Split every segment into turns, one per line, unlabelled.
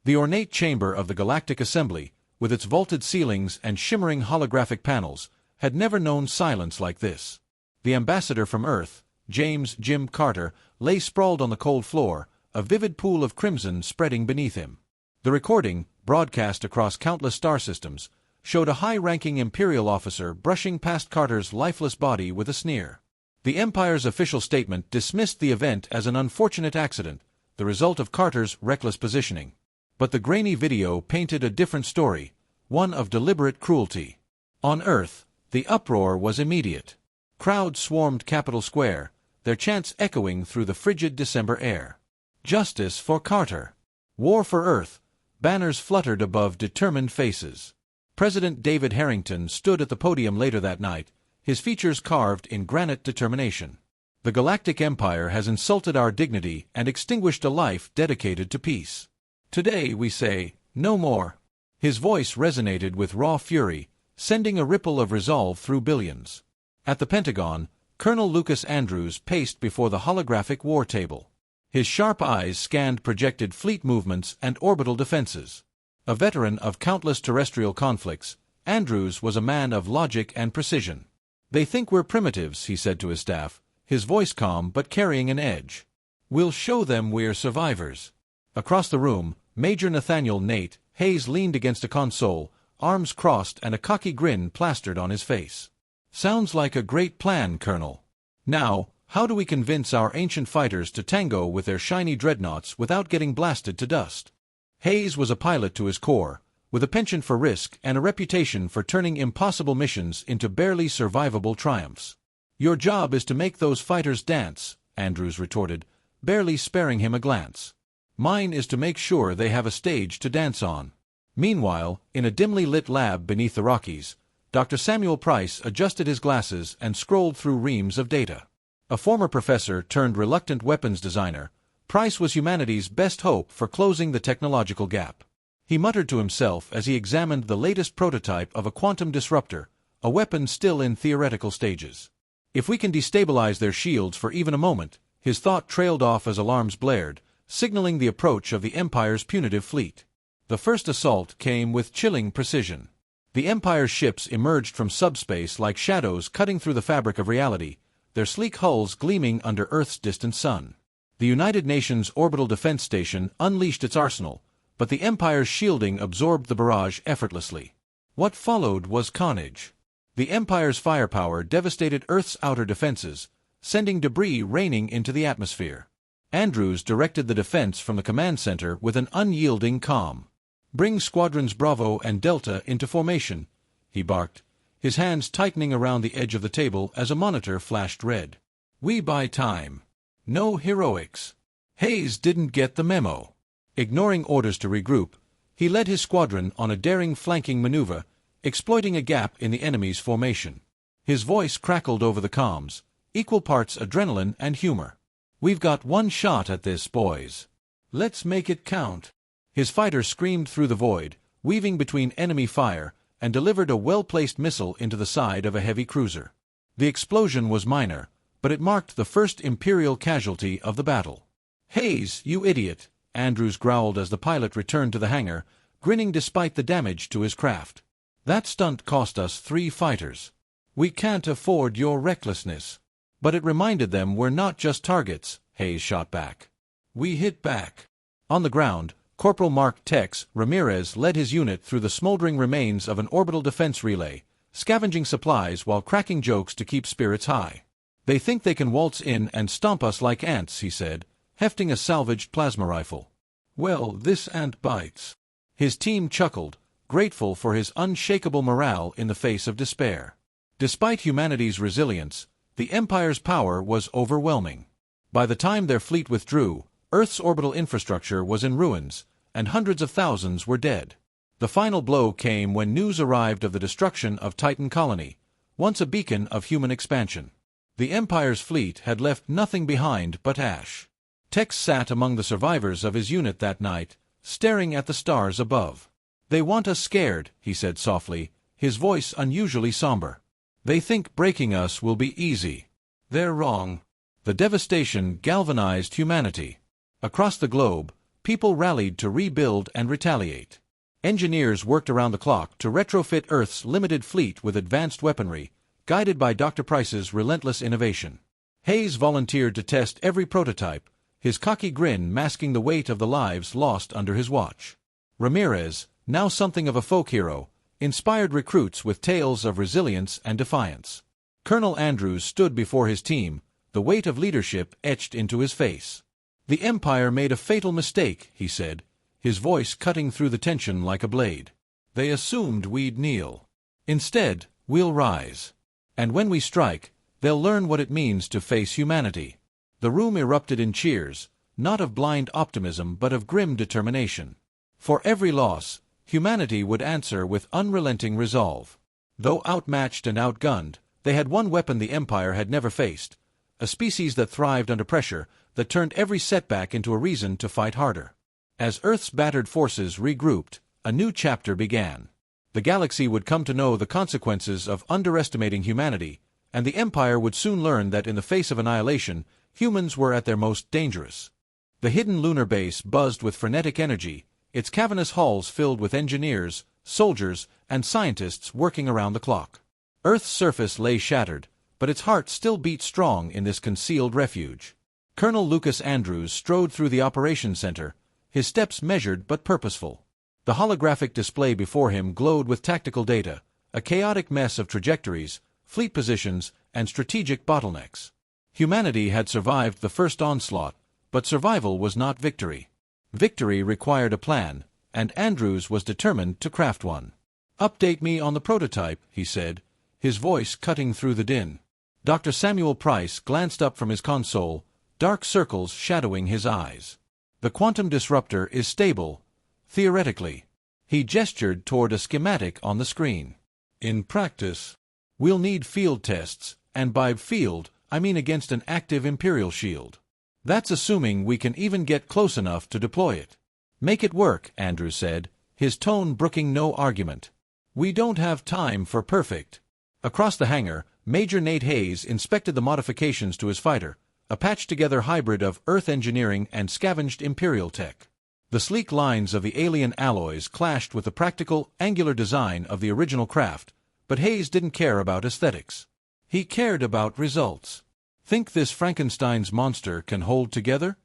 The ornate chamber of the Galactic Assembly, with its vaulted ceilings and shimmering holographic panels, had never known silence like this. The ambassador from Earth, James Jim Carter, lay sprawled on the cold floor, a vivid pool of crimson spreading beneath him. The recording, broadcast across countless star systems, showed a high-ranking Imperial officer brushing past Carter's lifeless body with a sneer. The Empire's official statement dismissed the event as an unfortunate accident, the result of Carter's reckless positioning. But the grainy video painted a different story, one of deliberate cruelty. On Earth, the uproar was immediate. Crowds swarmed Capitol Square, their chants echoing through the frigid December air. Justice for Carter. War for Earth. Banners fluttered above determined faces. President David Harrington stood at the podium later that night, his features carved in granite determination. The Galactic Empire has insulted our dignity and extinguished a life dedicated to peace. Today we say, no more. His voice resonated with raw fury, sending a ripple of resolve through billions. At the Pentagon, Colonel Lucas Andrews paced before the holographic war table. His sharp eyes scanned projected fleet movements and orbital defenses. A veteran of countless terrestrial conflicts, Andrews was a man of logic and precision. "They think we're primitives," he said to his staff, his voice calm but carrying an edge. "We'll show them we're survivors." Across the room, Major Nathaniel Nate Hayes leaned against a console, arms crossed and a cocky grin plastered on his face. "Sounds like a great plan, Colonel. Now, how do we convince our ancient fighters to tango with their shiny dreadnoughts without getting blasted to dust?" Hayes was a pilot to his core, with a penchant for risk and a reputation for turning impossible missions into barely survivable triumphs. "Your job is to make those fighters dance," Andrews retorted, barely sparing him a glance. "Mine is to make sure they have a stage to dance on." Meanwhile, in a dimly lit lab beneath the Rockies, Dr. Samuel Price adjusted his glasses and scrolled through reams of data. A former professor turned reluctant weapons designer, Price was humanity's best hope for closing the technological gap. He muttered to himself as he examined the latest prototype of a quantum disruptor, a weapon still in theoretical stages. If we can destabilize their shields for even a moment, his thought trailed off as alarms blared, signaling the approach of the Empire's punitive fleet. The first assault came with chilling precision. The Empire's ships emerged from subspace like shadows cutting through the fabric of reality, their sleek hulls gleaming under Earth's distant sun. The United Nations Orbital Defense Station unleashed its arsenal, but the Empire's shielding absorbed the barrage effortlessly. What followed was carnage. The Empire's firepower devastated Earth's outer defenses, sending debris raining into the atmosphere. Andrews directed the defense from the command center with an unyielding calm. "Bring Squadrons Bravo and Delta into formation," he barked, his hands tightening around the edge of the table as a monitor flashed red. "We buy time. No heroics." Hayes didn't get the memo. Ignoring orders to regroup, he led his squadron on a daring flanking maneuver, exploiting a gap in the enemy's formation. His voice crackled over the comms, equal parts adrenaline and humor. "We've got one shot at this, boys. Let's make it count." His fighter screamed through the void, weaving between enemy fire, and delivered a well-placed missile into the side of a heavy cruiser. The explosion was minor, but it marked the first Imperial casualty of the battle. "Hayes, you idiot," Andrews growled as the pilot returned to the hangar, grinning despite the damage to his craft. "That stunt cost us 3 fighters. We can't afford your recklessness." But it reminded them we're not just targets, Hayes shot back. "We hit back." On the ground, Corporal Mark Tex Ramirez led his unit through the smoldering remains of an orbital defense relay, scavenging supplies while cracking jokes to keep spirits high. "They think they can waltz in and stomp us like ants," he said, hefting a salvaged plasma rifle. "Well, this ant bites." His team chuckled, grateful for his unshakable morale in the face of despair. Despite humanity's resilience, the Empire's power was overwhelming. By the time their fleet withdrew, Earth's orbital infrastructure was in ruins, and hundreds of thousands were dead. The final blow came when news arrived of the destruction of Titan Colony, once a beacon of human expansion. The Empire's fleet had left nothing behind but ash. Tex sat among the survivors of his unit that night, staring at the stars above. "They want us scared," he said softly, his voice unusually somber. "They think breaking us will be easy. They're wrong." The devastation galvanized humanity. Across the globe, people rallied to rebuild and retaliate. Engineers worked around the clock to retrofit Earth's limited fleet with advanced weaponry, guided by Dr. Price's relentless innovation. Hayes volunteered to test every prototype, his cocky grin masking the weight of the lives lost under his watch. Ramirez, now something of a folk hero, inspired recruits with tales of resilience and defiance. Colonel Andrews stood before his team, the weight of leadership etched into his face. "The Empire made a fatal mistake," he said, his voice cutting through the tension like a blade. "They assumed we'd kneel. Instead, we'll rise. And when we strike, they'll learn what it means to face humanity." The room erupted in cheers, not of blind optimism but of grim determination. For every loss, humanity would answer with unrelenting resolve. Though outmatched and outgunned, they had one weapon the Empire had never faced, a species that thrived under pressure, that turned every setback into a reason to fight harder. As Earth's battered forces regrouped, a new chapter began. The galaxy would come to know the consequences of underestimating humanity, and the Empire would soon learn that in the face of annihilation, humans were at their most dangerous. The hidden lunar base buzzed with frenetic energy, its cavernous halls filled with engineers, soldiers, and scientists working around the clock. Earth's surface lay shattered, but its heart still beat strong in this concealed refuge. Colonel Lucas Andrews strode through the operations center, his steps measured but purposeful. The holographic display before him glowed with tactical data, a chaotic mess of trajectories, fleet positions, and strategic bottlenecks. Humanity had survived the first onslaught, but survival was not victory. Victory required a plan, and Andrews was determined to craft one. "Update me on the prototype," he said, his voice cutting through the din. Dr. Samuel Price glanced up from his console, dark circles shadowing his eyes. "The quantum disruptor is stable, theoretically." He gestured toward a schematic on the screen. "In practice, we'll need field tests, and by field, I mean against an active Imperial shield. That's assuming we can even get close enough to deploy it." "Make it work," Andrews said, his tone brooking no argument. "We don't have time for perfect." Across the hangar, Major Nate Hayes inspected the modifications to his fighter, a patched-together hybrid of Earth engineering and scavenged Imperial tech. The sleek lines of the alien alloys clashed with the practical, angular design of the original craft, but Hayes didn't care about aesthetics. He cared about results. "Think this Frankenstein's monster can hold together?"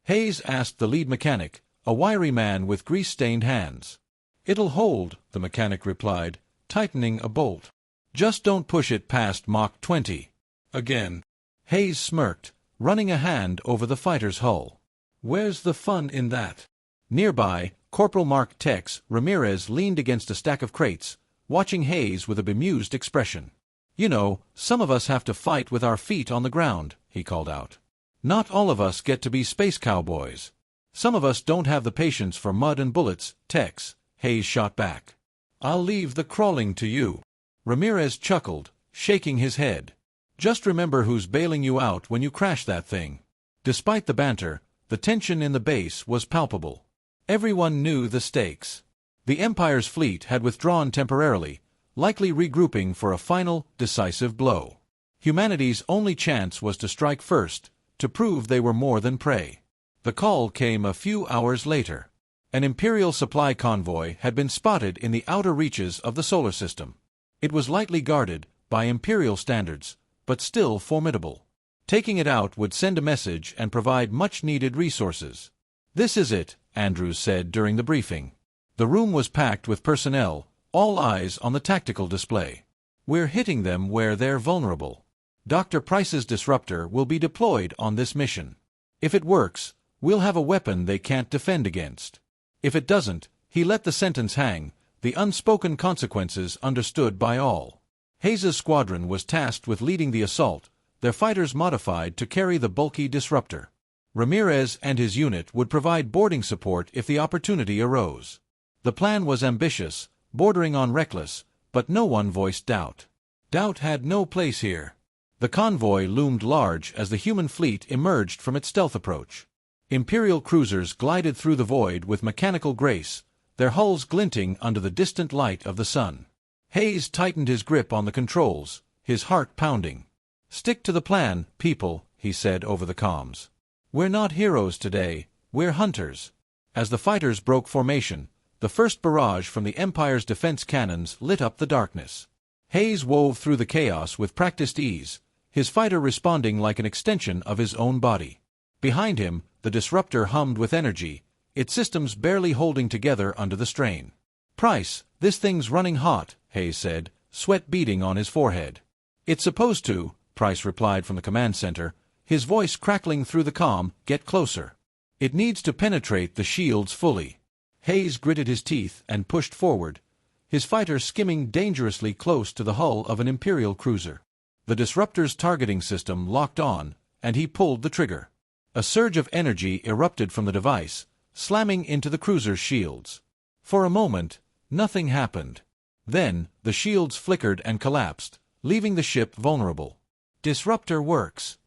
Hayes asked the lead mechanic, a wiry man with grease-stained hands. "It'll hold," the mechanic replied, tightening a bolt. "Just don't push it past Mach 20. Again." Hayes smirked, running a hand over the fighter's hull. "Where's the fun in that?" Nearby, Corporal Mark Tex Ramirez leaned against a stack of crates, watching Hayes with a bemused expression. "You know, some of us have to fight with our feet on the ground," he called out. "Not all of us get to be space cowboys. Some of us don't have the patience for mud and bullets, Tex," Hayes shot back. "I'll leave the crawling to you." Ramirez chuckled, shaking his head. "Just remember who's bailing you out when you crash that thing." Despite the banter, the tension in the base was palpable. Everyone knew the stakes. The Empire's fleet had withdrawn temporarily, likely regrouping for a final, decisive blow. Humanity's only chance was to strike first, to prove they were more than prey. The call came a few hours later. An Imperial supply convoy had been spotted in the outer reaches of the solar system. It was lightly guarded, by Imperial standards, but still formidable. Taking it out would send a message and provide much-needed resources. "This is it," Andrews said during the briefing. The room was packed with personnel, all eyes on the tactical display. "We're hitting them where they're vulnerable. Dr. Price's disruptor will be deployed on this mission. If it works, we'll have a weapon they can't defend against. If it doesn't," he let the sentence hang, the unspoken consequences understood by all. Hayes's squadron was tasked with leading the assault, their fighters modified to carry the bulky disruptor. Ramirez and his unit would provide boarding support if the opportunity arose. The plan was ambitious, bordering on reckless, but no one voiced doubt. Doubt had no place here. The convoy loomed large as the human fleet emerged from its stealth approach. Imperial cruisers glided through the void with mechanical grace, their hulls glinting under the distant light of the sun. Hayes tightened his grip on the controls, his heart pounding. "Stick to the plan, people," he said over the comms. "We're not heroes today, we're hunters. As the fighters broke formation, the first barrage from the Empire's defense cannons lit up the darkness. Hayes wove through the chaos with practiced ease, his fighter responding like an extension of his own body. Behind him, the disruptor hummed with energy, its systems barely holding together under the strain. "Price, this thing's running hot," Hayes said, sweat beading on his forehead. "It's supposed to," Price replied from the command center, his voice crackling through the comm. "Get closer. It needs to penetrate the shields fully." Hayes gritted his teeth and pushed forward, his fighter skimming dangerously close to the hull of an Imperial cruiser. The disruptor's targeting system locked on, and he pulled the trigger. A surge of energy erupted from the device, slamming into the cruiser's shields. For a moment, nothing happened. Then, the shields flickered and collapsed, leaving the ship vulnerable. "Disruptor works,"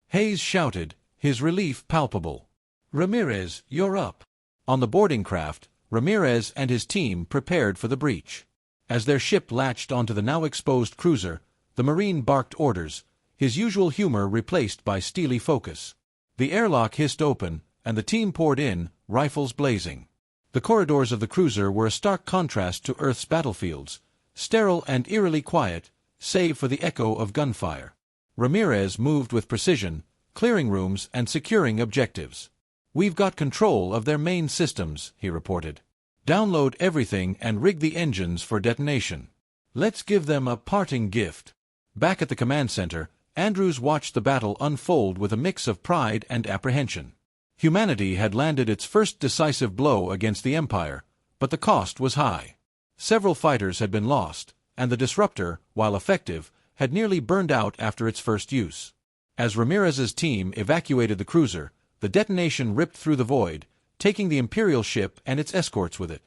Hayes shouted, his relief palpable. "Ramirez, you're up." On the boarding craft, Ramirez and his team prepared for the breach. As their ship latched onto the now exposed cruiser, the Marine barked orders, his usual humor replaced by steely focus. The airlock hissed open, and the team poured in, rifles blazing. The corridors of the cruiser were a stark contrast to Earth's battlefields, sterile and eerily quiet, save for the echo of gunfire. Ramirez moved with precision, clearing rooms and securing objectives. "We've got control of their main systems," he reported. "Download everything and rig the engines for detonation. Let's give them a parting gift." Back at the command center, Andrews watched the battle unfold with a mix of pride and apprehension. Humanity had landed its first decisive blow against the Empire, but the cost was high. Several fighters had been lost, and the disruptor, while effective, had nearly burned out after its first use. As Ramirez's team evacuated the cruiser, the detonation ripped through the void, taking the Imperial ship and its escorts with it.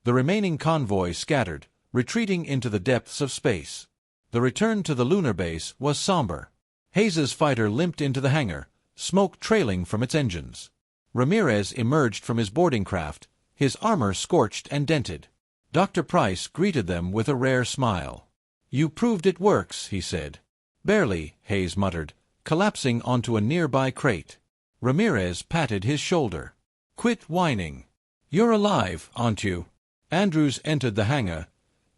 The remaining convoy scattered, retreating into the depths of space. The return to the lunar base was somber. Hayes's fighter limped into the hangar, smoke trailing from its engines. Ramirez emerged from his boarding craft, his armor scorched and dented. Dr. Price greeted them with a rare smile. "You proved it works," he said. "Barely," Hayes muttered, collapsing onto a nearby crate. Ramirez patted his shoulder. "Quit whining. You're alive, aren't you?" Andrews entered the hangar,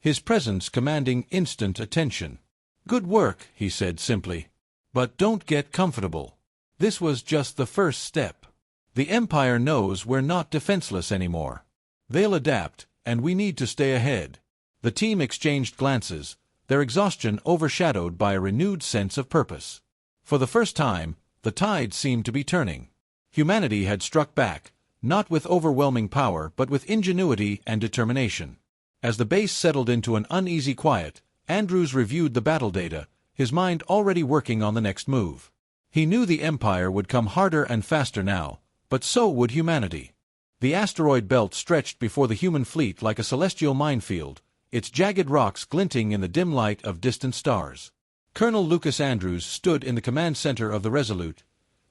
his presence commanding instant attention. "Good work," he said simply. "But don't get comfortable. This was just the first step. The Empire knows we're not defenseless anymore. They'll adapt, and we need to stay ahead." The team exchanged glances, their exhaustion overshadowed by a renewed sense of purpose. For the first time, the tide seemed to be turning. Humanity had struck back, not with overwhelming power but with ingenuity and determination. As the base settled into an uneasy quiet, Andrews reviewed the battle data, his mind already working on the next move. He knew the Empire would come harder and faster now, but so would humanity. The asteroid belt stretched before the human fleet like a celestial minefield, its jagged rocks glinting in the dim light of distant stars. Colonel Lucas Andrews stood in the command center of the Resolute,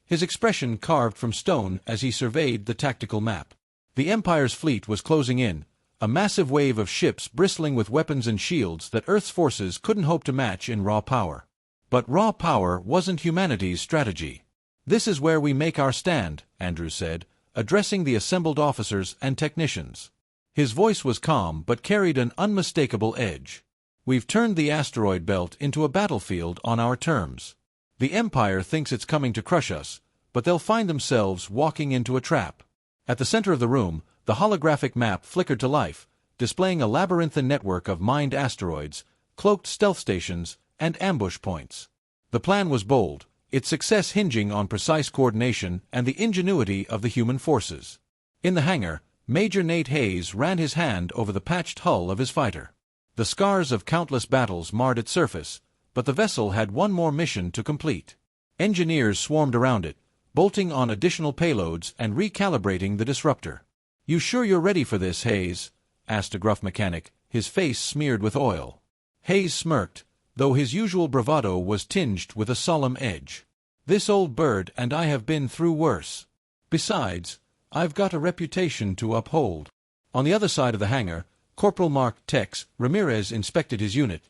his expression carved from stone as he surveyed the tactical map. The Empire's fleet was closing in, a massive wave of ships bristling with weapons and shields that Earth's forces couldn't hope to match in raw power. But raw power wasn't humanity's strategy. "This is where we make our stand," Andrews said, addressing the assembled officers and technicians. His voice was calm but carried an unmistakable edge. "We've turned the asteroid belt into a battlefield on our terms. The Empire thinks it's coming to crush us, but they'll find themselves walking into a trap." At the center of the room, the holographic map flickered to life, displaying a labyrinthine network of mined asteroids, cloaked stealth stations, and ambush points. The plan was bold, its success hinging on precise coordination and the ingenuity of the human forces. In the hangar, Major Nate Hayes ran his hand over the patched hull of his fighter. The scars of countless battles marred its surface, but the vessel had one more mission to complete. Engineers swarmed around it, bolting on additional payloads and recalibrating the disruptor. "You sure you're ready for this, Hayes?" asked a gruff mechanic, his face smeared with oil. Hayes smirked, though his usual bravado was tinged with a solemn edge. "This old bird and I have been through worse. Besides, I've got a reputation to uphold." On the other side of the hangar, Corporal Mark Tex Ramirez inspected his unit,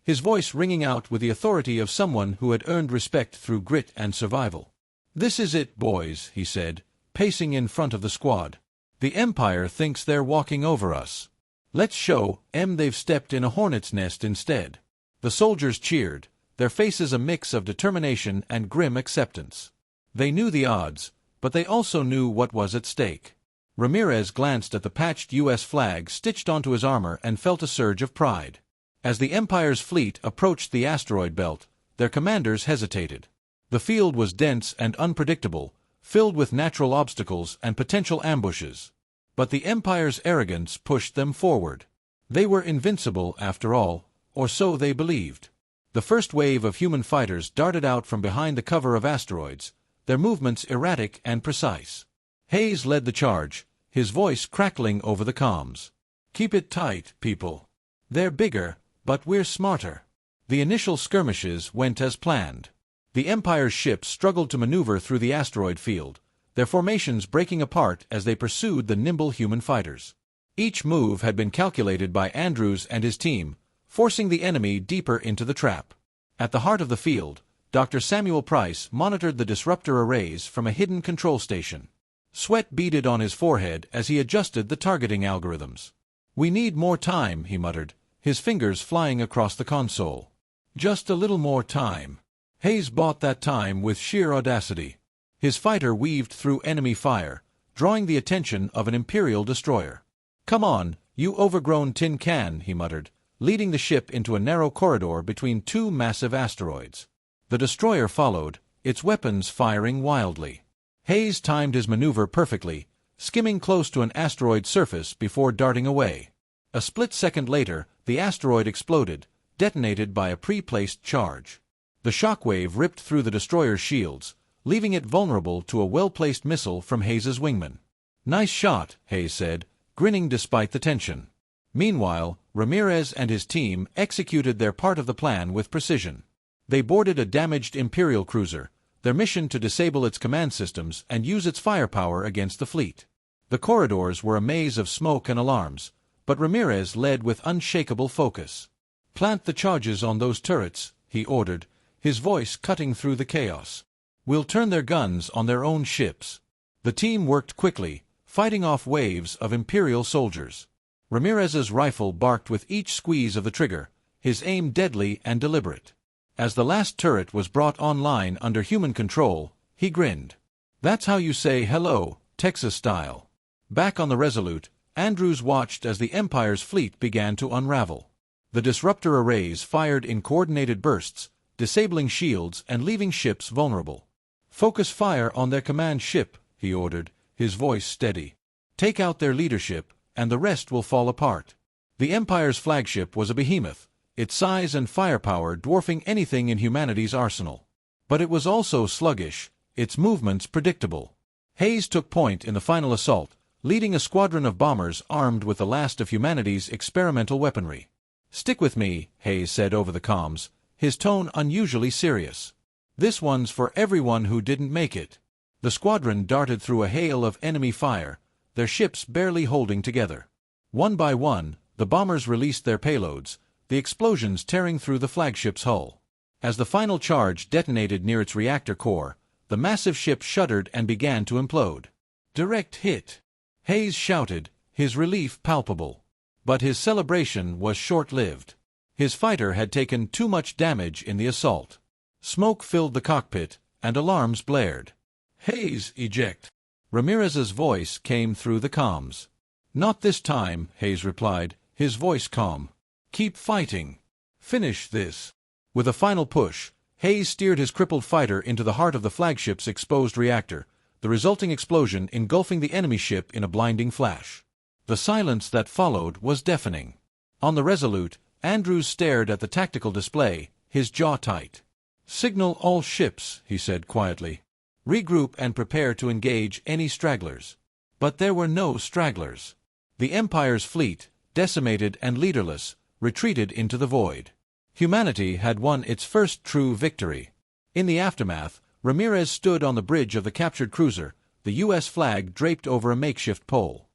his voice ringing out with the authority of someone who had earned respect through grit and survival. "This is it, boys," he said, pacing in front of the squad. The Empire thinks they're walking over us. Let's show 'em they've stepped in a hornet's nest instead." The soldiers cheered, their faces a mix of determination and grim acceptance. They knew the odds, but they also knew what was at stake. Ramirez glanced at the patched U.S. flag stitched onto his armor and felt a surge of pride. As the Empire's fleet approached the asteroid belt, their commanders hesitated. The field was dense and unpredictable, filled with natural obstacles and potential ambushes. But the Empire's arrogance pushed them forward. They were invincible, after all, or so they believed. The first wave of human fighters darted out from behind the cover of asteroids, their movements erratic and precise. Hayes led the charge, his voice crackling over the comms. "Keep it tight, people. They're bigger, but we're smarter." The initial skirmishes went as planned. The Empire's ships struggled to maneuver through the asteroid field, their formations breaking apart as they pursued the nimble human fighters. Each move had been calculated by Andrews and his team, forcing the enemy deeper into the trap. At the heart of the field, Dr. Samuel Price monitored the disruptor arrays from a hidden control station. Sweat beaded on his forehead as he adjusted the targeting algorithms. "We need more time," he muttered, his fingers flying across the console. "Just a little more time." Hayes bought that time with sheer audacity. His fighter weaved through enemy fire, drawing the attention of an Imperial destroyer. "Come on, you overgrown tin can," he muttered, leading the ship into a narrow corridor between two massive asteroids. The destroyer followed, its weapons firing wildly. Hayes timed his maneuver perfectly, skimming close to an asteroid surface before darting away. A split second later, the asteroid exploded, detonated by a pre-placed charge. The shockwave ripped through the destroyer's shields, leaving it vulnerable to a well-placed missile from Hayes's wingman. "Nice shot," Hayes said, grinning despite the tension. Meanwhile, Ramirez and his team executed their part of the plan with precision. They boarded a damaged Imperial cruiser, their mission to disable its command systems and use its firepower against the fleet. The corridors were a maze of smoke and alarms, but Ramirez led with unshakable focus. "Plant the charges on those turrets," he ordered, his voice cutting through the chaos. "We'll turn their guns on their own ships." The team worked quickly, fighting off waves of Imperial soldiers. Ramirez's rifle barked with each squeeze of the trigger, his aim deadly and deliberate. As the last turret was brought online under human control, he grinned. "That's how you say hello, Texas style." Back on the Resolute, Andrews watched as the Empire's fleet began to unravel. The disruptor arrays fired in coordinated bursts, disabling shields and leaving ships vulnerable. "Focus fire on their command ship," he ordered, his voice steady. "Take out their leadership, and the rest will fall apart." The Empire's flagship was a behemoth, its size and firepower dwarfing anything in humanity's arsenal. But it was also sluggish, its movements predictable. Hayes took point in the final assault, leading a squadron of bombers armed with the last of humanity's experimental weaponry. "Stick with me," Hayes said over the comms, his tone unusually serious. "This one's for everyone who didn't make it." The squadron darted through a hail of enemy fire, their ships barely holding together. One by one, the bombers released their payloads, the explosions tearing through the flagship's hull. As the final charge detonated near its reactor core, the massive ship shuddered and began to implode. "Direct hit!" Hayes shouted, his relief palpable. But his celebration was short-lived. His fighter had taken too much damage in the assault. Smoke filled the cockpit, and alarms blared. "Hayes, eject!" Ramirez's voice came through the comms. "Not this time," Hayes replied, his voice calm. "Keep fighting. Finish this." With a final push, Hayes steered his crippled fighter into the heart of the flagship's exposed reactor, the resulting explosion engulfing the enemy ship in a blinding flash. The silence that followed was deafening. On the Resolute, Andrews stared at the tactical display, his jaw tight. "Signal all ships," he said quietly. "Regroup and prepare to engage any stragglers." But there were no stragglers. The Empire's fleet, decimated and leaderless, retreated into the void. Humanity had won its first true victory. In the aftermath, Ramirez stood on the bridge of the captured cruiser, the U.S. flag draped over a makeshift pole.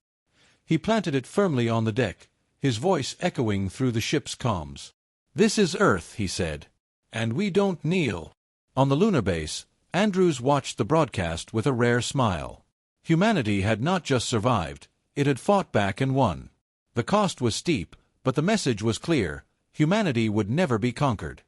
He planted it firmly on the deck, his voice echoing through the ship's comms. "This is Earth," he said, "and we don't kneel." On the lunar base, Andrews watched the broadcast with a rare smile. Humanity had not just survived, it had fought back and won. The cost was steep, but the message was clear: humanity would never be conquered.